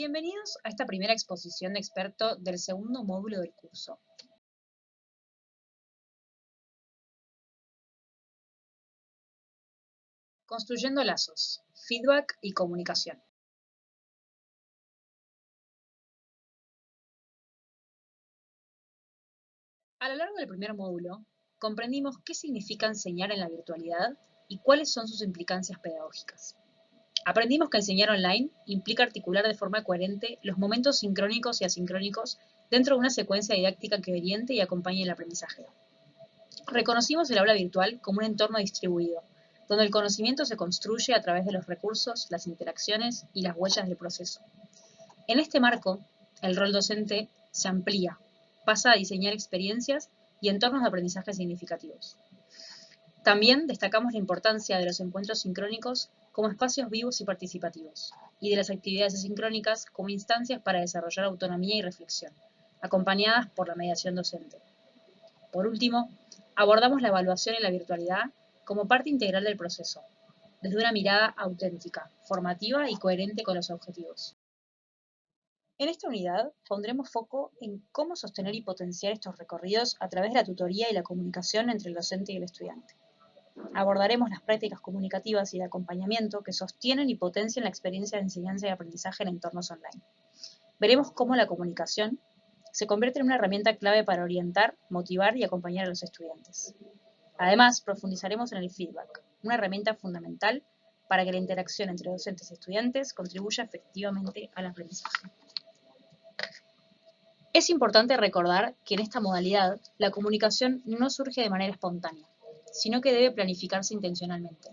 Bienvenidos a esta primera exposición de experto del segundo módulo del curso. Construyendo lazos, feedback y comunicación. A lo largo del primer módulo, comprendimos qué significa enseñar en la virtualidad y cuáles son sus implicancias pedagógicas. Aprendimos que enseñar online implica articular de forma coherente los momentos sincrónicos y asincrónicos dentro de una secuencia didáctica que oriente y acompañe el aprendizaje. Reconocimos el aula virtual como un entorno distribuido, donde el conocimiento se construye a través de los recursos, las interacciones y las huellas del proceso. En este marco, el rol docente se amplía, pasa a diseñar experiencias y entornos de aprendizaje significativos. También destacamos la importancia de los encuentros sincrónicos como espacios vivos y participativos, y de las actividades asincrónicas como instancias para desarrollar autonomía y reflexión, acompañadas por la mediación docente. Por último, abordamos la evaluación en la virtualidad como parte integral del proceso, desde una mirada auténtica, formativa y coherente con los objetivos. En esta unidad pondremos foco en cómo sostener y potenciar estos recorridos a través de la tutoría y la comunicación entre el docente y el estudiante. Abordaremos las prácticas comunicativas y de acompañamiento que sostienen y potencian la experiencia de enseñanza y aprendizaje en entornos online. Veremos cómo la comunicación se convierte en una herramienta clave para orientar, motivar y acompañar a los estudiantes. Además, profundizaremos en el feedback, una herramienta fundamental para que la interacción entre docentes y estudiantes contribuya efectivamente al aprendizaje. Es importante recordar que en esta modalidad la comunicación no surge de manera espontánea, sino que debe planificarse intencionalmente,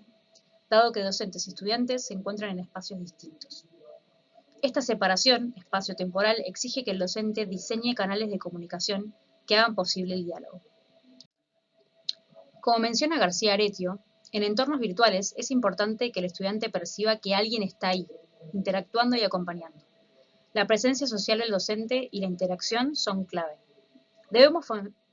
dado que docentes y estudiantes se encuentran en espacios distintos. Esta separación espacio-temporal exige que el docente diseñe canales de comunicación que hagan posible el diálogo. Como menciona García Aretio, en entornos virtuales es importante que el estudiante perciba que alguien está ahí, interactuando y acompañando. La presencia social del docente y la interacción son clave. Debemos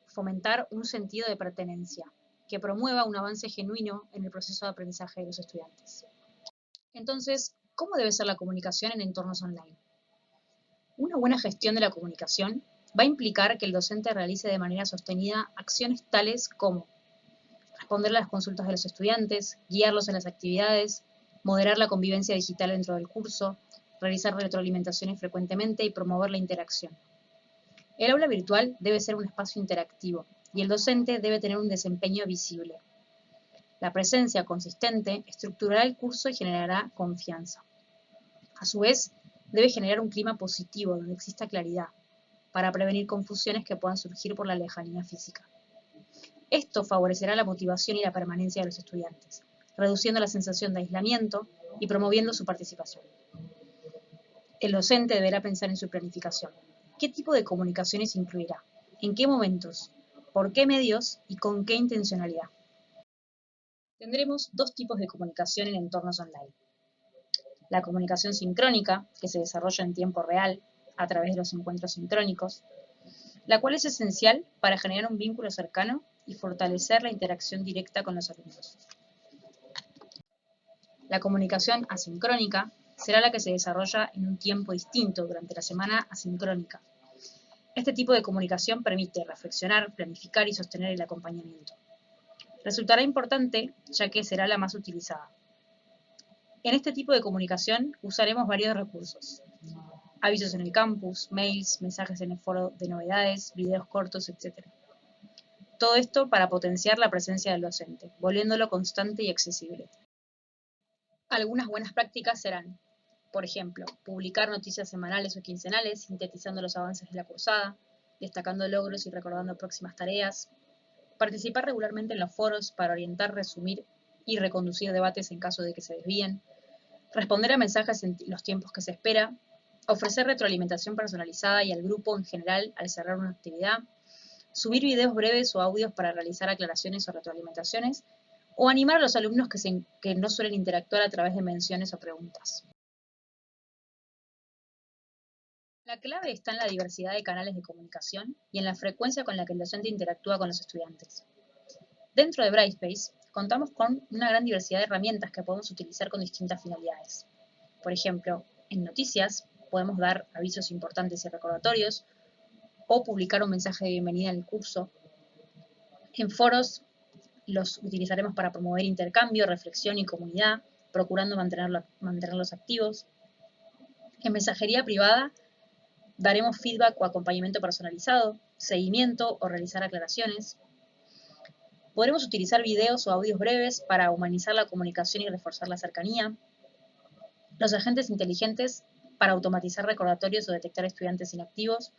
fomentar un sentido de pertenencia que promueva un avance genuino en el proceso de aprendizaje de los estudiantes. Entonces, ¿cómo debe ser la comunicación en entornos online? Una buena gestión de la comunicación va a implicar que el docente realice de manera sostenida acciones tales como responder a las consultas de los estudiantes, guiarlos en las actividades, moderar la convivencia digital dentro del curso, realizar retroalimentaciones frecuentemente y promover la interacción. El aula virtual debe ser un espacio interactivo y el docente debe tener un desempeño visible. La presencia consistente estructurará el curso y generará confianza. A su vez, debe generar un clima positivo donde exista claridad, para prevenir confusiones que puedan surgir por la lejanía física. Esto favorecerá la motivación y la permanencia de los estudiantes, reduciendo la sensación de aislamiento y promoviendo su participación. El docente deberá pensar en su planificación. ¿Qué tipo de comunicaciones incluirá? ¿En qué momentos? ¿Por qué medios? ¿Y con qué intencionalidad? Tendremos dos tipos de comunicación en entornos online. La comunicación sincrónica, que se desarrolla en tiempo real a través de los encuentros sincrónicos, la cual es esencial para generar un vínculo cercano y fortalecer la interacción directa con los alumnos. La comunicación asincrónica será la que se desarrolla en un tiempo distinto durante la semana asincrónica. Este tipo de comunicación permite reflexionar, planificar y sostener el acompañamiento. Resultará importante ya que será la más utilizada. En este tipo de comunicación usaremos varios recursos. Avisos en el campus, mails, mensajes en el foro de novedades, videos cortos, etc. Todo esto para potenciar la presencia del docente, volviéndolo constante y accesible. Algunas buenas prácticas serán, por ejemplo, publicar noticias semanales o quincenales, sintetizando los avances de la cursada, destacando logros y recordando próximas tareas, participar regularmente en los foros para orientar, resumir y reconducir debates en caso de que se desvíen, responder a mensajes en los tiempos que se espera, ofrecer retroalimentación personalizada y al grupo en general al cerrar una actividad, subir videos breves o audios para realizar aclaraciones o retroalimentaciones, o animar a los alumnos que no suelen interactuar a través de menciones o preguntas. La clave está en la diversidad de canales de comunicación y en la frecuencia con la que el docente interactúa con los estudiantes. Dentro de Brightspace, contamos con una gran diversidad de herramientas que podemos utilizar con distintas finalidades. Por ejemplo, en noticias, podemos dar avisos importantes y recordatorios, o publicar un mensaje de bienvenida en el curso. En foros los utilizaremos para promover intercambio, reflexión y comunidad, procurando mantenerlos activos. En mensajería privada daremos feedback o acompañamiento personalizado, seguimiento o realizar aclaraciones. Podremos utilizar videos o audios breves para humanizar la comunicación y reforzar la cercanía. Los agentes inteligentes para automatizar recordatorios o detectar estudiantes inactivos.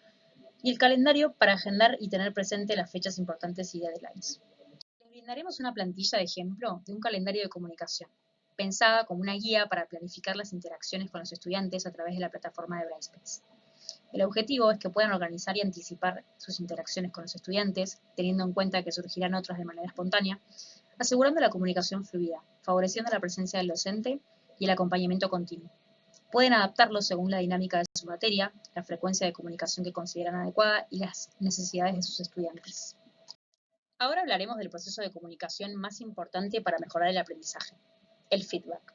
Y el calendario para agendar y tener presente las fechas importantes y deadlines. Les brindaremos una plantilla de ejemplo de un calendario de comunicación, pensada como una guía para planificar las interacciones con los estudiantes a través de la plataforma de Brightspace. El objetivo es que puedan organizar y anticipar sus interacciones con los estudiantes, teniendo en cuenta que surgirán otras de manera espontánea, asegurando la comunicación fluida, favoreciendo la presencia del docente y el acompañamiento continuo. Pueden adaptarlo según la dinámica de su materia, la frecuencia de comunicación que consideran adecuada y las necesidades de sus estudiantes. Ahora hablaremos del proceso de comunicación más importante para mejorar el aprendizaje, el feedback.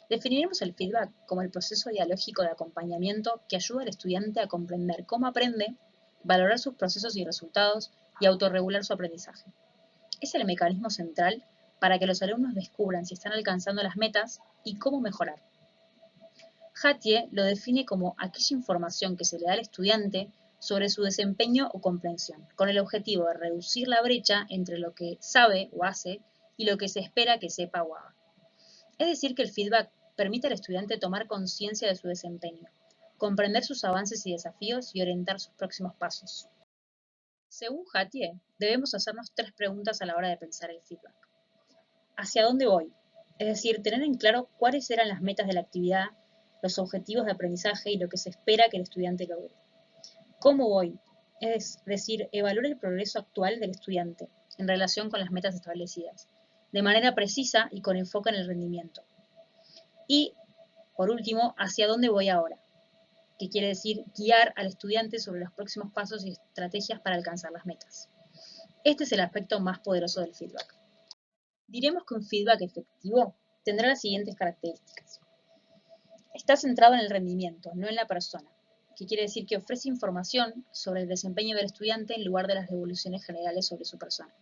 Definiremos el feedback como el proceso dialógico de acompañamiento que ayuda al estudiante a comprender cómo aprende, valorar sus procesos y resultados y autorregular su aprendizaje. Es el mecanismo central para que los alumnos descubran si están alcanzando las metas y cómo mejorar. Hattie lo define como aquella información que se le da al estudiante sobre su desempeño o comprensión, con el objetivo de reducir la brecha entre lo que sabe o hace y lo que se espera que sepa o haga. Es decir, que el feedback permite al estudiante tomar conciencia de su desempeño, comprender sus avances y desafíos y orientar sus próximos pasos. Según Hattie, debemos hacernos 3 preguntas a la hora de pensar el feedback. ¿Hacia dónde voy? Es decir, tener en claro cuáles eran las metas de la actividad, los objetivos de aprendizaje y lo que se espera que el estudiante logre. ¿Cómo voy? Es decir, evaluar el progreso actual del estudiante en relación con las metas establecidas, de manera precisa y con enfoque en el rendimiento. Y, por último, ¿hacia dónde voy ahora? Que quiere decir guiar al estudiante sobre los próximos pasos y estrategias para alcanzar las metas. Este es el aspecto más poderoso del feedback. Diremos que un feedback efectivo tendrá las siguientes características. Está centrado en el rendimiento, no en la persona, que quiere decir que ofrece información sobre el desempeño del estudiante en lugar de las devoluciones generales sobre su persona.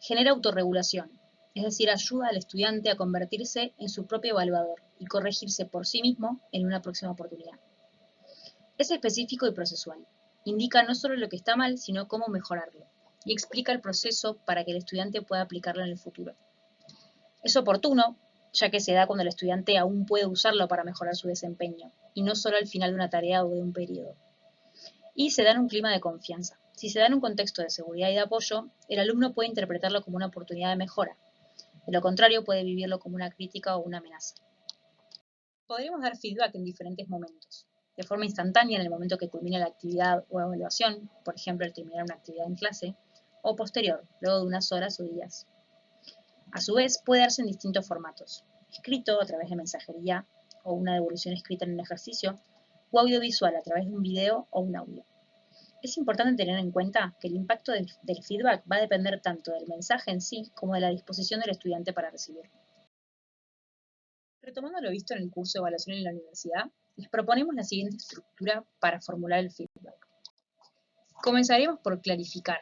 Genera autorregulación, es decir, ayuda al estudiante a convertirse en su propio evaluador y corregirse por sí mismo en una próxima oportunidad. Es específico y procesual. Indica no solo lo que está mal, sino cómo mejorarlo, y explica el proceso para que el estudiante pueda aplicarlo en el futuro. Es oportuno, ya que se da cuando el estudiante aún puede usarlo para mejorar su desempeño, y no solo al final de una tarea o de un periodo. Y se da en un clima de confianza. Si se da en un contexto de seguridad y de apoyo, el alumno puede interpretarlo como una oportunidad de mejora. De lo contrario, puede vivirlo como una crítica o una amenaza. Podríamos dar feedback en diferentes momentos. De forma instantánea en el momento que culmina la actividad o evaluación, por ejemplo al terminar una actividad en clase, o posterior, luego de unas horas o días. A su vez, puede darse en distintos formatos, escrito a través de mensajería o una devolución escrita en un ejercicio, o audiovisual a través de un video o un audio. Es importante tener en cuenta que el impacto del feedback va a depender tanto del mensaje en sí como de la disposición del estudiante para recibirlo. Retomando lo visto en el curso de evaluación en la universidad, les proponemos la siguiente estructura para formular el feedback. Comenzaremos por clarificar,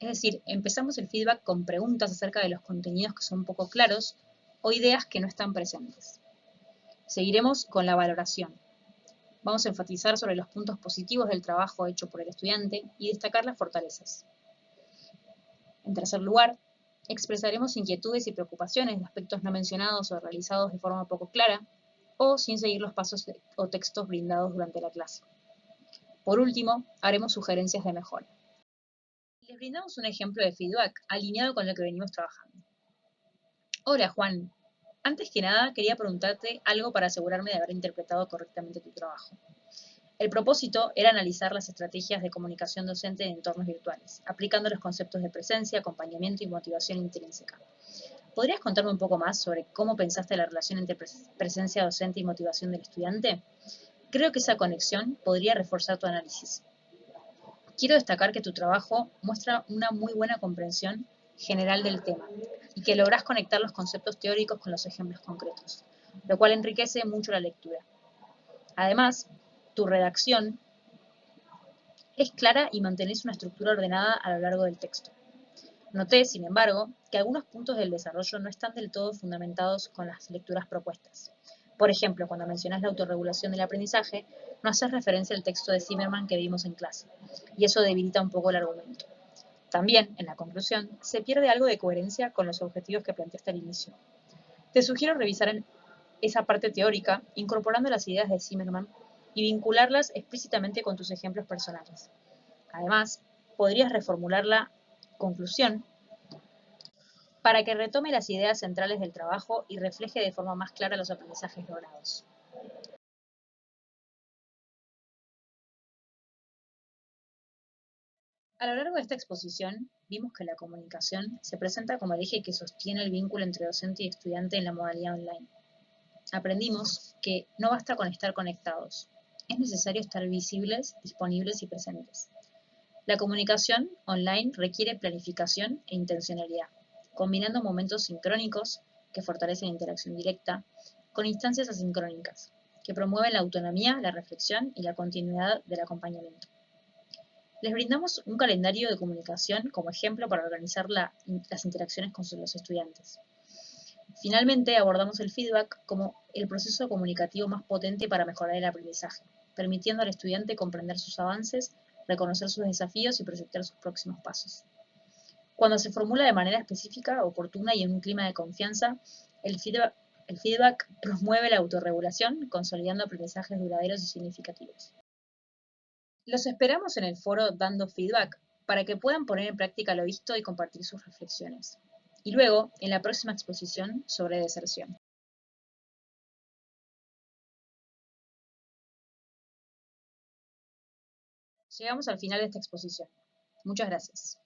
es decir, empezamos el feedback con preguntas acerca de los contenidos que son poco claros o ideas que no están presentes. Seguiremos con la valoración. Vamos a enfatizar sobre los puntos positivos del trabajo hecho por el estudiante y destacar las fortalezas. En tercer lugar, expresaremos inquietudes y preocupaciones de aspectos no mencionados o realizados de forma poco clara o sin seguir los pasos o textos brindados durante la clase. Por último, haremos sugerencias de mejora. Les brindamos un ejemplo de feedback alineado con lo que venimos trabajando. Hola Juan, antes que nada quería preguntarte algo para asegurarme de haber interpretado correctamente tu trabajo. El propósito era analizar las estrategias de comunicación docente en entornos virtuales, aplicando los conceptos de presencia, acompañamiento y motivación intrínseca. ¿Podrías contarme un poco más sobre cómo pensaste la relación entre presencia docente y motivación del estudiante? Creo que esa conexión podría reforzar tu análisis. Quiero destacar que tu trabajo muestra una muy buena comprensión general del tema y que lográs conectar los conceptos teóricos con los ejemplos concretos, lo cual enriquece mucho la lectura. Además, tu redacción es clara y mantenés una estructura ordenada a lo largo del texto. Noté, sin embargo, que algunos puntos del desarrollo no están del todo fundamentados con las lecturas propuestas. Por ejemplo, cuando mencionas la autorregulación del aprendizaje, no haces referencia al texto de Zimmerman que vimos en clase, y eso debilita un poco el argumento. También, en la conclusión, se pierde algo de coherencia con los objetivos que planteaste al inicio. Te sugiero revisar esa parte teórica, incorporando las ideas de Zimmerman y vincularlas explícitamente con tus ejemplos personales. Además, podrías reformular la conclusión para que retome las ideas centrales del trabajo y refleje de forma más clara los aprendizajes logrados. A lo largo de esta exposición, vimos que la comunicación se presenta como el eje que sostiene el vínculo entre docente y estudiante en la modalidad online. Aprendimos que no basta con estar conectados, es necesario estar visibles, disponibles y presentes. La comunicación online requiere planificación e intencionalidad, combinando momentos sincrónicos, que fortalecen la interacción directa, con instancias asincrónicas, que promueven la autonomía, la reflexión y la continuidad del acompañamiento. Les brindamos un calendario de comunicación como ejemplo para organizar las interacciones con los estudiantes. Finalmente, abordamos el feedback como el proceso comunicativo más potente para mejorar el aprendizaje, permitiendo al estudiante comprender sus avances, reconocer sus desafíos y proyectar sus próximos pasos. Cuando se formula de manera específica, oportuna y en un clima de confianza, el feedback promueve la autorregulación, consolidando aprendizajes duraderos y significativos. Los esperamos en el foro Dando Feedback para que puedan poner en práctica lo visto y compartir sus reflexiones. Y luego, en la próxima exposición sobre deserción. Llegamos al final de esta exposición. Muchas gracias.